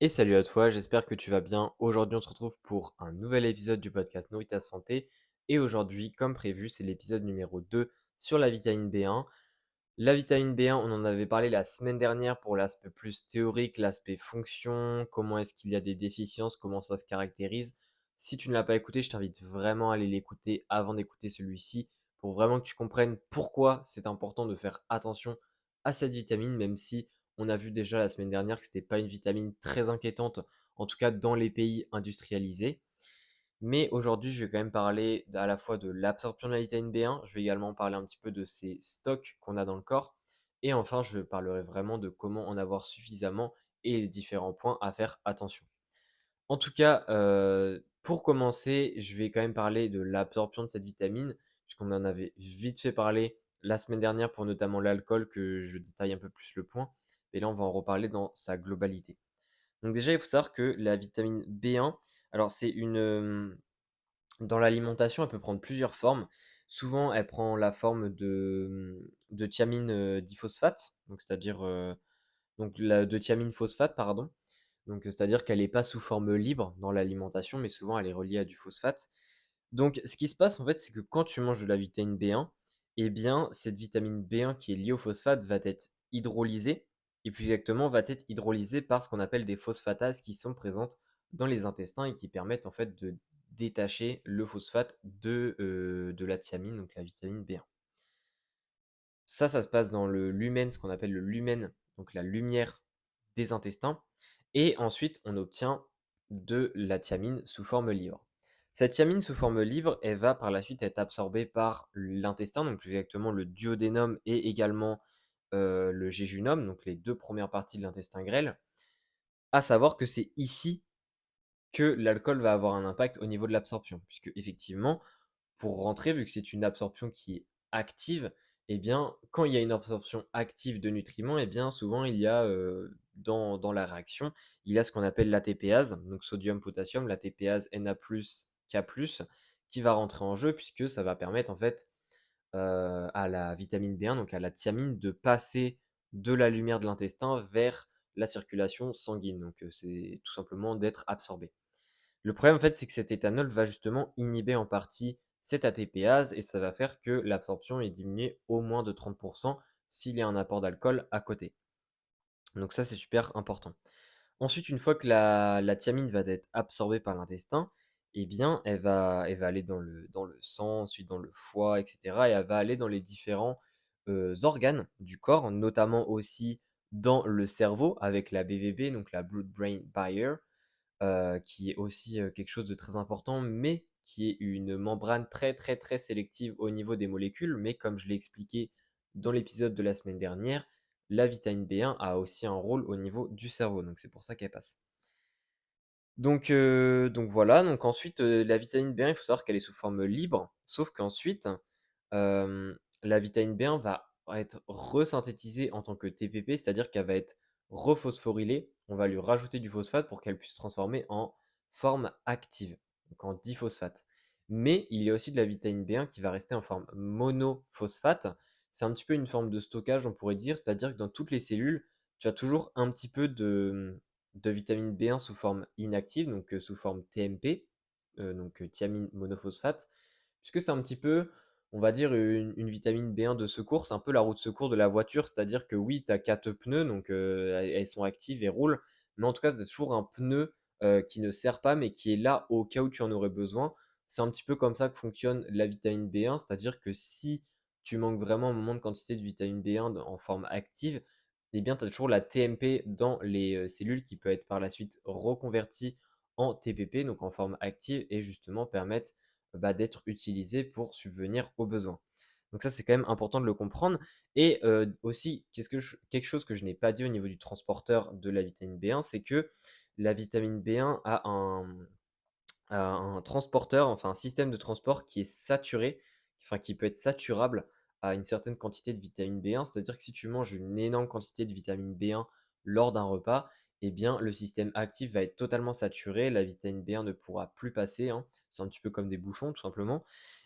Et salut à toi, j'espère que tu vas bien. Aujourd'hui, on se retrouve pour un nouvel épisode du podcast Nourris ta santé. Et aujourd'hui, comme prévu, c'est l'épisode numéro 2 sur la vitamine B1. La vitamine B1, on en avait parlé la semaine dernière pour l'aspect plus théorique, l'aspect fonction, comment est-ce qu'il y a des déficiences, comment ça se caractérise. Si tu ne l'as pas écouté, je t'invite vraiment à aller l'écouter avant d'écouter celui-ci pour vraiment que tu comprennes pourquoi c'est important de faire attention à cette vitamine, même si on a vu déjà la semaine dernière que c'était pas une vitamine très inquiétante, en tout cas dans les pays industrialisés. Mais aujourd'hui, je vais quand même parler à la fois de l'absorption de la vitamine B1, je vais également parler un petit peu de ces stocks qu'on a dans le corps, et enfin, je parlerai vraiment de comment en avoir suffisamment et les différents points à faire attention. En tout cas, pour commencer, je vais quand même parler de l'absorption de cette vitamine, puisqu'on en avait vite fait parler la semaine dernière pour notamment l'alcool, que je détaille un peu plus le point. Et là, on va en reparler dans sa globalité. Donc déjà, il faut savoir que la vitamine B1, alors c'est dans l'alimentation, elle peut prendre plusieurs formes. Souvent, elle prend la forme de thiamine diphosphate, donc c'est-à-dire de thiamine phosphate, pardon. Donc, c'est-à-dire qu'elle n'est pas sous forme libre dans l'alimentation, mais souvent elle est reliée à du phosphate. Donc, ce qui se passe en fait, c'est que quand tu manges de la vitamine B1, eh bien, cette vitamine B1 qui est liée au phosphate va être hydrolysée, et plus exactement va être hydrolysée par ce qu'on appelle des phosphatases qui sont présentes dans les intestins et qui permettent en fait de détacher le phosphate de la thiamine, donc la vitamine B1. Ça se passe dans le lumen, ce qu'on appelle le lumen, donc la lumière des intestins. Et ensuite, on obtient de la thiamine sous forme libre. Cette thiamine sous forme libre, elle va par la suite être absorbée par l'intestin, donc plus exactement le duodénum et également le jéjunum, donc les deux premières parties de l'intestin grêle. À savoir que c'est ici que l'alcool va avoir un impact au niveau de l'absorption, puisque effectivement, pour rentrer, vu que c'est une absorption qui est active, eh bien, quand il y a une absorption active de nutriments, eh bien, souvent, il y a dans la réaction, il y a ce qu'on appelle l'ATPase, donc sodium-potassium, l'ATPase Na+, K+, qui va rentrer en jeu, puisque ça va permettre, en fait, à la vitamine B1, donc à la thiamine, de passer de la lumière de l'intestin vers la circulation sanguine. Donc, c'est tout simplement d'être absorbé. Le problème, en fait, c'est que cet éthanol va justement inhiber en partie cet ATPase et ça va faire que l'absorption est diminuée au moins de 30% s'il y a un apport d'alcool à côté. Donc ça, c'est super important. Ensuite, une fois que la thiamine va être absorbée par l'intestin, eh bien, elle va aller dans le sang, ensuite dans le foie, etc. Et elle va aller dans les différents organes du corps, notamment aussi dans le cerveau avec la BBB, donc la Blood-Brain Barrier, qui est aussi quelque chose de très important, mais qui est une membrane très très très sélective au niveau des molécules. Mais comme je l'ai expliqué dans l'épisode de la semaine dernière, la vitamine B1 a aussi un rôle au niveau du cerveau, donc c'est pour ça qu'elle passe. Donc voilà, donc ensuite, la vitamine B1, il faut savoir qu'elle est sous forme libre, sauf qu'ensuite, la vitamine B1 va être resynthétisée en tant que TPP, c'est-à-dire qu'elle va être rephosphorylée. On va lui rajouter du phosphate pour qu'elle puisse se transformer en forme active, donc en diphosphate. Mais il y a aussi de la vitamine B1 qui va rester en forme monophosphate. C'est un petit peu une forme de stockage, on pourrait dire, c'est-à-dire que dans toutes les cellules, tu as toujours un petit peu de vitamine B1 sous forme inactive, donc sous forme TMP, donc thiamine monophosphate, puisque c'est un petit peu, on va dire, une vitamine B1 de secours, c'est un peu la roue de secours de la voiture, c'est-à-dire que oui, tu as 4 pneus, donc elles sont actives et roulent, mais en tout cas, c'est toujours un pneu qui ne sert pas, mais qui est là au cas où tu en aurais besoin. C'est un petit peu comme ça que fonctionne la vitamine B1, c'est-à-dire que si tu manques vraiment un moment de quantité de vitamine B1 en forme active, eh bien, tu as toujours la TMP dans les cellules qui peut être par la suite reconvertie en TPP, donc en forme active, et justement permettre d'être utilisée pour subvenir aux besoins. Donc ça, c'est quand même important de le comprendre. Et aussi, quelque chose que je n'ai pas dit au niveau du transporteur de la vitamine B1, c'est que la vitamine B1 a un transporteur, enfin un système de transport qui est saturé, enfin qui peut être saturable à une certaine quantité de vitamine B1. C'est-à-dire que si tu manges une énorme quantité de vitamine B1 lors d'un repas, eh bien le système actif va être totalement saturé, la vitamine B1 ne pourra plus passer, hein. C'est un petit peu comme des bouchons tout simplement.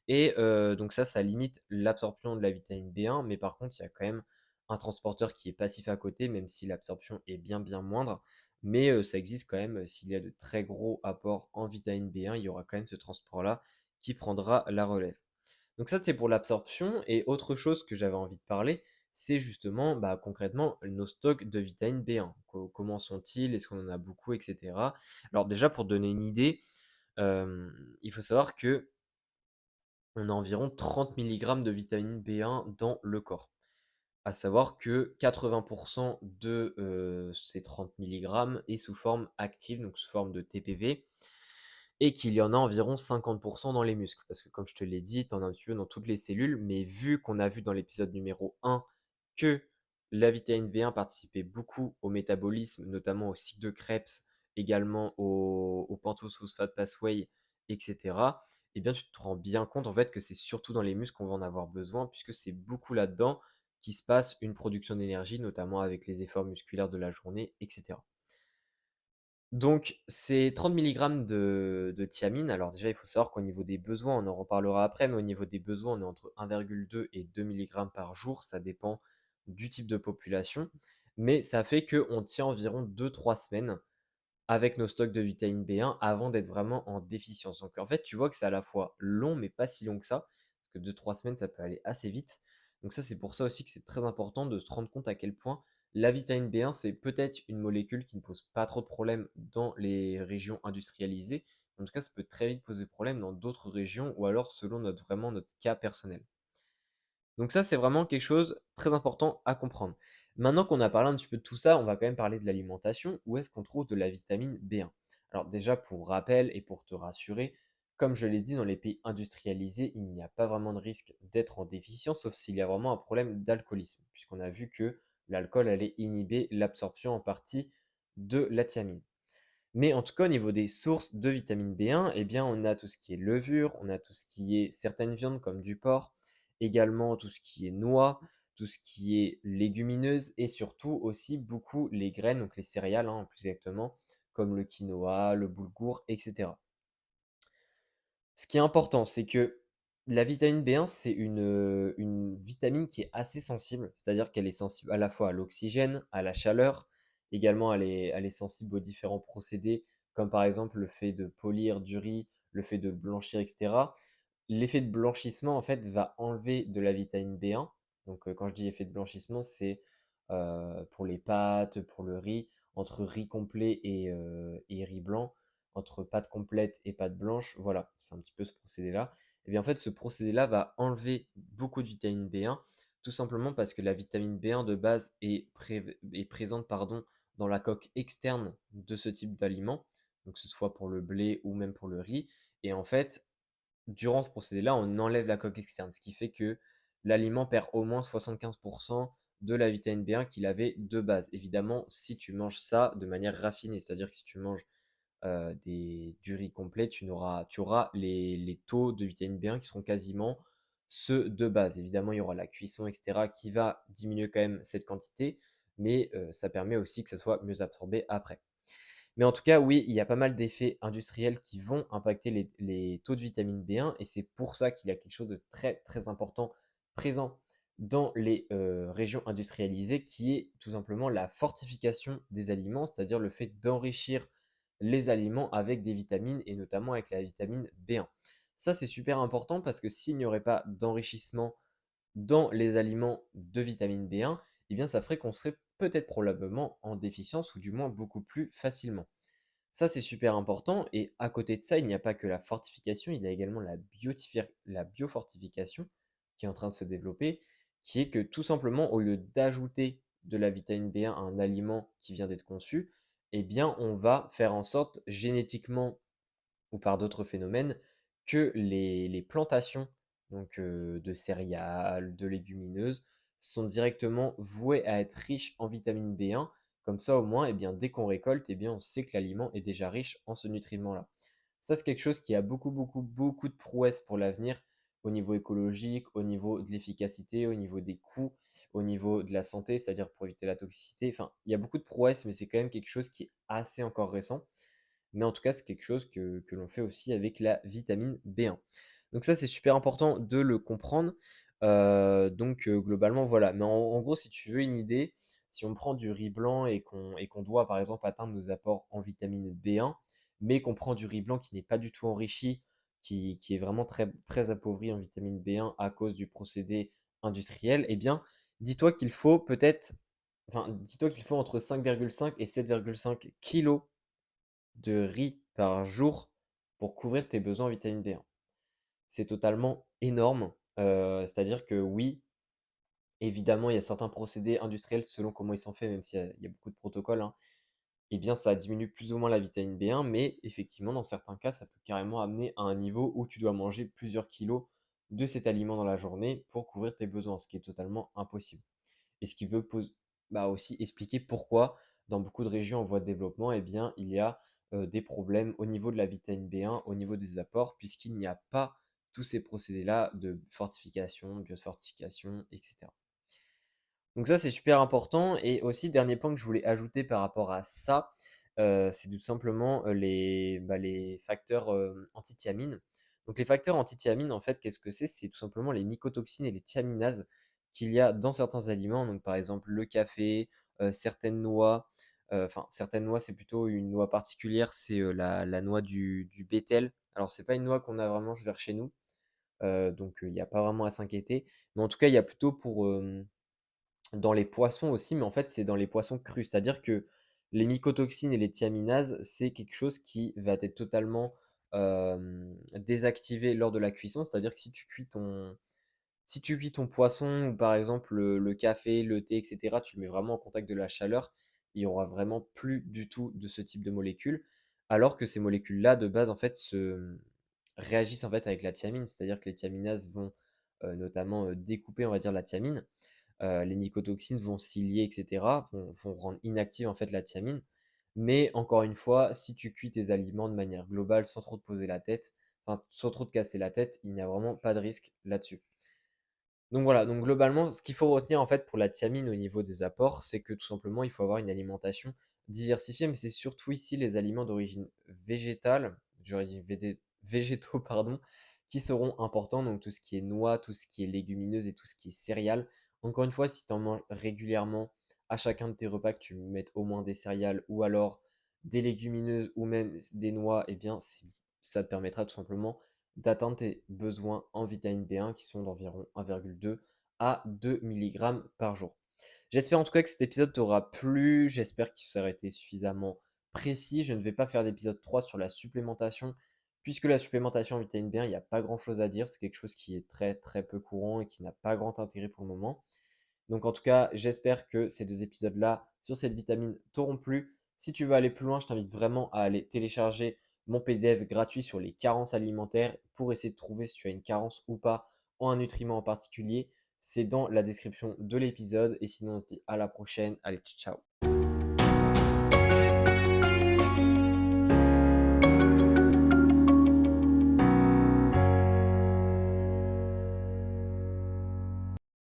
Et donc ça limite l'absorption de la vitamine B1, mais par contre il y a quand même un transporteur qui est passif à côté, même si l'absorption est bien bien moindre. mais ça existe quand même, s'il y a de très gros apports en vitamine B1, il y aura quand même ce transport-là qui prendra la relève. Donc ça, c'est pour l'absorption. Et autre chose que j'avais envie de parler, c'est justement concrètement nos stocks de vitamine B1. Comment sont-ils? Est-ce qu'on en a beaucoup, etc. Alors déjà, pour donner une idée, il faut savoir que on a environ 30 milligrammes de vitamine B1 dans le corps. À savoir que 80% de ces 30 milligrammes est sous forme active, donc sous forme de TPV, et qu'il y en a environ 50% dans les muscles. Parce que comme je te l'ai dit, tu en as un petit peu dans toutes les cellules, mais vu qu'on a vu dans l'épisode numéro 1 que la vitamine B1 participait beaucoup au métabolisme, notamment au cycle de Krebs, également au pentophosphate pathway, etc., eh bien, tu te rends bien compte en fait que c'est surtout dans les muscles qu'on va en avoir besoin, puisque c'est beaucoup là-dedans qui se passe une production d'énergie, notamment avec les efforts musculaires de la journée, etc. Donc, c'est 30 milligrammes de thiamine. Alors déjà, il faut savoir qu'au niveau des besoins, on en reparlera après, mais au niveau des besoins, on est entre 1,2 et 2 milligrammes par jour. Ça dépend du type de population. Mais ça fait qu'on tient environ 2-3 semaines avec nos stocks de vitamine B1 avant d'être vraiment en déficience. Donc en fait, tu vois que c'est à la fois long, mais pas si long que ça, parce que 2-3 semaines, ça peut aller assez vite. Donc ça, c'est pour ça aussi que c'est très important de se rendre compte à quel point la vitamine B1, c'est peut-être une molécule qui ne pose pas trop de problèmes dans les régions industrialisées. En tout cas, ça peut très vite poser problème dans d'autres régions ou alors selon vraiment notre cas personnel. Donc ça, c'est vraiment quelque chose de très important à comprendre. Maintenant qu'on a parlé un petit peu de tout ça, on va quand même parler de l'alimentation. Où est-ce qu'on trouve de la vitamine B1? Alors déjà, pour rappel et pour te rassurer, comme je l'ai dit, dans les pays industrialisés, il n'y a pas vraiment de risque d'être en déficience, sauf s'il y a vraiment un problème d'alcoolisme, puisqu'on a vu que l'alcool allait inhiber l'absorption en partie de la thiamine. Mais en tout cas, au niveau des sources de vitamine B1, eh bien, on a tout ce qui est levure, on a tout ce qui est certaines viandes comme du porc, également tout ce qui est noix, tout ce qui est légumineuse et surtout aussi beaucoup les graines, donc les céréales, hein, plus exactement, comme le quinoa, le boulgour, etc. Ce qui est important, c'est que la vitamine B1, c'est une vitamine qui est assez sensible, c'est-à-dire qu'elle est sensible à la fois à l'oxygène, à la chaleur, également elle est sensible aux différents procédés, comme par exemple le fait de polir du riz, le fait de blanchir, etc. L'effet de blanchissement, en fait, va enlever de la vitamine B1. Donc, quand je dis effet de blanchissement, c'est pour les pâtes, pour le riz, entre riz complet et riz blanc, entre pâte complète et pâte blanche. Voilà, c'est un petit peu ce procédé-là. Et bien, en fait, ce procédé-là va enlever beaucoup de vitamine B1, tout simplement parce que la vitamine B1 de base est présente pardon, dans la coque externe de ce type d'aliment, donc que ce soit pour le blé ou même pour le riz. Et en fait, durant ce procédé-là, on enlève la coque externe, ce qui fait que l'aliment perd au moins 75% de la vitamine B1 qu'il avait de base. Évidemment, si tu manges ça de manière raffinée, c'est-à-dire que si tu manges du riz complet, tu auras les taux de vitamine B1 qui seront quasiment ceux de base. Évidemment, il y aura la cuisson, etc., qui va diminuer quand même cette quantité, mais ça permet aussi que ça soit mieux absorbé après. Mais en tout cas, oui, il y a pas mal d'effets industriels qui vont impacter les taux de vitamine B1 et c'est pour ça qu'il y a quelque chose de très très important présent dans les régions industrialisées qui est tout simplement la fortification des aliments, c'est-à-dire le fait d'enrichir les aliments avec des vitamines et notamment avec la vitamine B1. Ça, c'est super important parce que s'il n'y aurait pas d'enrichissement dans les aliments de vitamine B1, eh bien ça ferait qu'on serait peut-être probablement en déficience ou du moins beaucoup plus facilement. Ça, c'est super important et à côté de ça, il n'y a pas que la fortification, il y a également la biofortification qui est en train de se développer, qui est que tout simplement, au lieu d'ajouter de la vitamine B1 à un aliment qui vient d'être conçu, eh bien, on va faire en sorte génétiquement ou par d'autres phénomènes que les plantations donc, de céréales, de légumineuses sont directement vouées à être riches en vitamine B1. Comme ça, au moins, eh bien, dès qu'on récolte, eh bien, on sait que l'aliment est déjà riche en ce nutriment-là. Ça, c'est quelque chose qui a beaucoup, beaucoup, beaucoup de prouesses pour l'avenir au niveau écologique, au niveau de l'efficacité, au niveau des coûts, au niveau de la santé, c'est-à-dire pour éviter la toxicité. Enfin, il y a beaucoup de prouesses, mais c'est quand même quelque chose qui est assez encore récent. Mais en tout cas, c'est quelque chose que l'on fait aussi avec la vitamine B1. Donc ça, c'est super important de le comprendre. Donc globalement, voilà. Mais en gros, si tu veux une idée, si on prend du riz blanc et qu'on doit par exemple atteindre nos apports en vitamine B1, mais qu'on prend du riz blanc qui n'est pas du tout enrichi, qui est vraiment très, très appauvri en vitamine B1 à cause du procédé industriel, eh bien, dis-toi qu'il faut peut-être, dis-toi qu'il faut entre 5,5 et 7,5 kilos de riz par jour pour couvrir tes besoins en vitamine B1. C'est totalement énorme. C'est-à-dire que oui, évidemment, il y a certains procédés industriels selon comment ils sont faits, même s'il y a beaucoup de protocoles, hein, eh bien, ça diminue plus ou moins la vitamine B1, mais effectivement, dans certains cas, ça peut carrément amener à un niveau où tu dois manger plusieurs kilos de cet aliment dans la journée pour couvrir tes besoins, ce qui est totalement impossible. Et ce qui peut aussi expliquer pourquoi, dans beaucoup de régions en voie de développement, eh bien, il y a des problèmes au niveau de la vitamine B1, au niveau des apports, puisqu'il n'y a pas tous ces procédés-là de fortification, biofortification, etc. Donc ça, c'est super important. Et aussi, dernier point que je voulais ajouter par rapport à ça, c'est tout simplement les facteurs antithiamines. Donc les facteurs antithiamines, en fait, qu'est-ce que c'est? C'est tout simplement les mycotoxines et les thiaminases qu'il y a dans certains aliments. Donc par exemple le café, certaines noix. Enfin, certaines noix, c'est plutôt une noix particulière, c'est la noix du bétel. Alors, c'est pas une noix qu'on a vraiment vers chez nous, donc il n'y a pas vraiment à s'inquiéter. Mais en tout cas, il y a plutôt pour, dans les poissons aussi, mais en fait, c'est dans les poissons crus. C'est-à-dire que les mycotoxines et les thiaminases, c'est quelque chose qui va être totalement désactivé lors de la cuisson. C'est-à-dire que si tu cuis ton poisson ou par exemple le café, le thé, etc., tu le mets vraiment en contact de la chaleur, il y aura vraiment plus du tout de ce type de molécules. Alors que ces molécules-là, de base, en fait, réagissent en fait avec la thiamine. C'est-à-dire que les thiaminases vont notamment découper, on va dire, la thiamine. Les mycotoxines vont s'y lier, etc., vont rendre inactive en fait la thiamine. Mais encore une fois, si tu cuis tes aliments de manière globale, sans trop te poser la tête, enfin sans trop te casser la tête, il n'y a vraiment pas de risque là-dessus. Donc voilà, donc globalement, ce qu'il faut retenir en fait pour la thiamine au niveau des apports, c'est que tout simplement, il faut avoir une alimentation diversifiée, mais c'est surtout ici les aliments d'origine végétale, j'aurais dit végétaux, pardon, qui seront importants. Donc tout ce qui est noix, tout ce qui est légumineuse et tout ce qui est céréales. Encore une fois, si tu en manges régulièrement à chacun de tes repas, que tu mettes au moins des céréales ou alors des légumineuses ou même des noix, eh bien, ça te permettra tout simplement d'atteindre tes besoins en vitamine B1 qui sont d'environ 1,2 à 2 mg par jour. J'espère en tout cas que cet épisode t'aura plu, j'espère qu'il sera été suffisamment précis. Je ne vais pas faire d'épisode 3 sur la supplémentation, puisque la supplémentation en vitamine B1, il n'y a pas grand-chose à dire, c'est quelque chose qui est très très peu courant et qui n'a pas grand intérêt pour le moment. Donc en tout cas, j'espère que ces deux épisodes-là sur cette vitamine t'auront plu. Si tu veux aller plus loin, je t'invite vraiment à aller télécharger mon PDF gratuit sur les carences alimentaires pour essayer de trouver si tu as une carence ou pas en un nutriment en particulier. C'est dans la description de l'épisode. Et sinon, on se dit à la prochaine. Allez, ciao.